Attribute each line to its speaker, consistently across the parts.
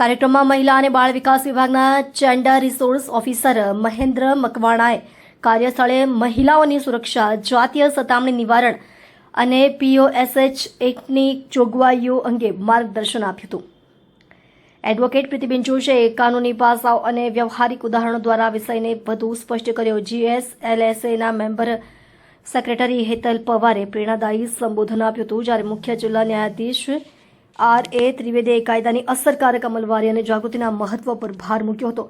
Speaker 1: કાર્યક્રમમાં મહિલા અને બાળ વિકાસ વિભાગના જેન્ડર રિસોર્સ ઓફિસર મહેન્દ્ર મકવાણાએ કાર્યસ્થળે મહિલાઓની સુરક્ષા, જાતીય સતામણી નિવારણ અને POSH એક્ટની જોગવાઈઓ અંગે માર્ગદર્શન આપ્યું હતું. એડવોકેટ પ્રીતિબેન જોશીએ કાનૂની પાસાઓ અને વ્યવહારિક ઉદાહરણો દ્વારા આ વિષયને વધુ સ્પષ્ટ કર્યો. GSLSAના મેમ્બર સેક્રેટરી હેતલ પવારે પ્રેરણાદાયી સંબોધન આપ્યું હતું, જ્યારે મુખ્ય જિલ્લા ન્યાયાધીશ RA ત્રિવેદીએ કાયદાની અસરકારક અમલવારી અને જાગૃતિના મહત્વ પર ભાર મૂક્યો હતો.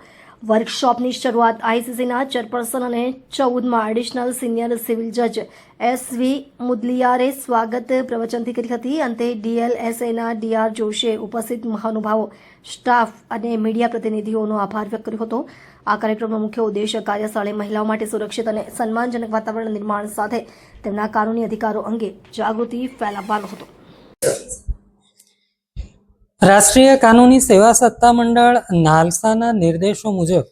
Speaker 1: વર્કશોપની શરૂઆત ICCના ચેરપર્સન અને 14મા એડિશનલ સિનિયર સિવિલ જજ SV મુદલિયારે સ્વાગત પ્રવચનથી કરી હતી. અંતે DLSAના DR જોશીએ ઉપસ્થિત મહાનુભાવો, સ્ટાફ અને મીડિયા પ્રતિનિધિઓનો આભાર વ્યક્ત કર્યો હતો. આ કાર્યક્રમનો મુખ્ય ઉદ્દેશ્ય કાર્યસ્થળે મહિલાઓ માટે સુરક્ષિત અને સન્માનજનક વાતાવરણ નિર્માણ સાથે તેમના કાનૂની અધિકારો અંગે જાગૃતિ ફેલાવવાનો હતો.
Speaker 2: રાષ્ટ્રીય કાનૂની સેવા સત્તામંડળ નાલસાના નિર્દેશો મુજબ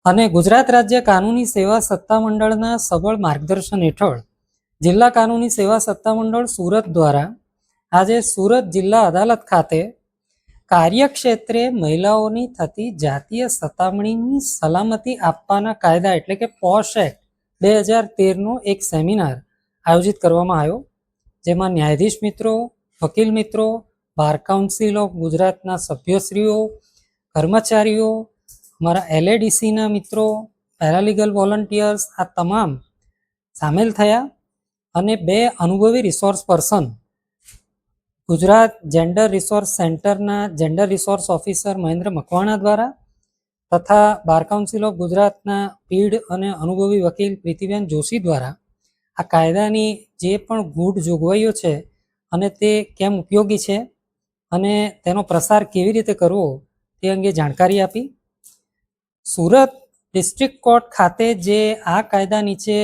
Speaker 2: અને ગુજરાત રાજ્ય કાનૂની સેવા સત્તામંડળના સબળ માર્ગદર્શન હેઠળ જિલ્લા કાનૂની સેવા સત્તામંડળ સુરત દ્વારા આજે સુરત જિલ્લા અદાલત ખાતે કાર્યક્ષેત્રે મહિલાઓની થતી જાતીય સતામણીની સલામતી આપવાના કાયદા એટલે કે POSH એક્ટ 2013નો એક સેમિનાર આયોજિત કરવામાં આવ્યો, જેમાં ન્યાયાધીશ મિત્રો, વકીલ મિત્રો, બાર કાઉન્સિલ ઓફ ગુજરાતના સભ્યશ્રીઓ, કર્મચારીઓ, અમારા LADCના મિત્રો, પેરાલીગલ વોલન્ટિયર્સ આ તમામ સામેલ થયા અને 2 અનુભવી resource person Gujarat gender resource સેન્ટરના gender resource officer Mahendra Makwana દ્વારા તથા બાર કાઉન્સિલ ઓફ ગુજરાતના પીઢ અને અનુભવી વકીલ પ્રીતિબેન જોશી દ્વારા આ કાયદાની જે પણ ગૂઢ જોગવાઈઓ છે અને તે કેમ ઉપયોગી છે અને તેનો પ્રસાર કેવી રીતે કરવો તે અંગે જાણકારી આપી. સુરત ડિસ્ટ્રિક્ટ કોર્ટ ખાતે જે આ કાયદા નીચે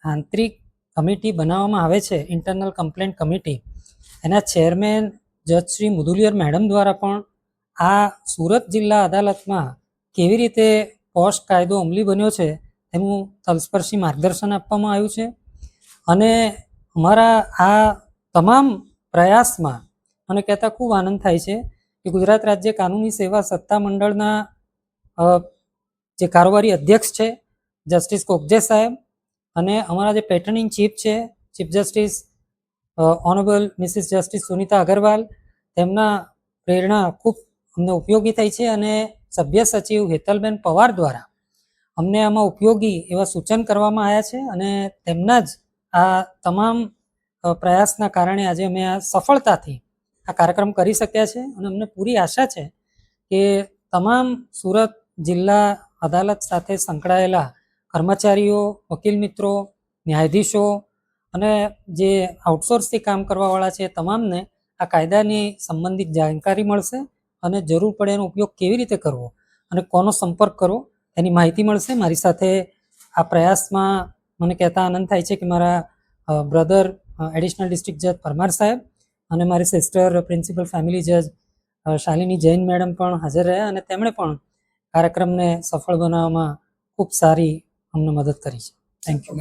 Speaker 2: આંતરિક કમિટી બનાવવામાં આવે છે, ઇન્ટરનલ કમ્પ્લેન્ટ કમિટી, એના ચેરમેન જજ શ્રી મુદુલિયર મેડમ દ્વારા પણ આ સુરત જિલ્લા અદાલતમાં કેવી રીતે POSH કાયદો અમલી બન્યો છે તેનું તલસ્પર્શી માર્ગદર્શન આપવામાં આવ્યું છે. અને અમારા આ તમામ પ્રયાસમાં મને કહેતા ખૂબ આનંદ થાય છે કે ગુજરાત રાજ્ય કાનૂની સેવા સત્તામંડળના જે કારોબારી અધ્યક્ષ છે જસ્ટિસ કોકજે સાહેબ અને અમારા જે પેટર્નિંગ ચીફ છે chief justice honourable Mrs justice Sunita Agarwal, તેમના પ્રેરણા ખૂબ અમને ઉપયોગી થઈ છે અને સભ્ય સચિવ હેતલબેન પવાર દ્વારા અમને આમાં ઉપયોગી એવા સૂચન કરવામાં આવ્યા છે અને તેમના જ આ તમામ પ્રયાસના કારણે આજે અમે આ સફળતાથી આ કાર્યક્રમ કરી શક્યા છે અને અમને પૂરી આશા છે કે તમામ સુરત જિલ્લા અદાલત સાથે સંકળાયેલા કર્મચારીઓ, વકીલ મિત્રો, ન્યાયાધીશો અને જે આઉટસોર્સથી કામ કરવાવાળા છે તમામને આ કાયદાની સંબંધિત જાણકારી મળશે અને જરૂર પડે એનો ઉપયોગ કેવી રીતે કરવો અને કોનો સંપર્ક કરવો એની માહિતી મળશે. મારી સાથે આ પ્રયાસમાં મને કહેતા આનંદ થાય છે કે મારા બ્રધર એડિશનલ ડિસ્ટ્રિક્ટ જજ પરમાર સાહેબ અને મારી સિસ્ટર પ્રિન્સિપલ ફેમિલી જજ શાલિની જૈન મેડમ પણ હાજર રહ્યા અને તેમણે પણ કાર્યક્રમને સફળ બનાવવામાં ખૂબ સારી અમને મદદ કરી છે. Thank you.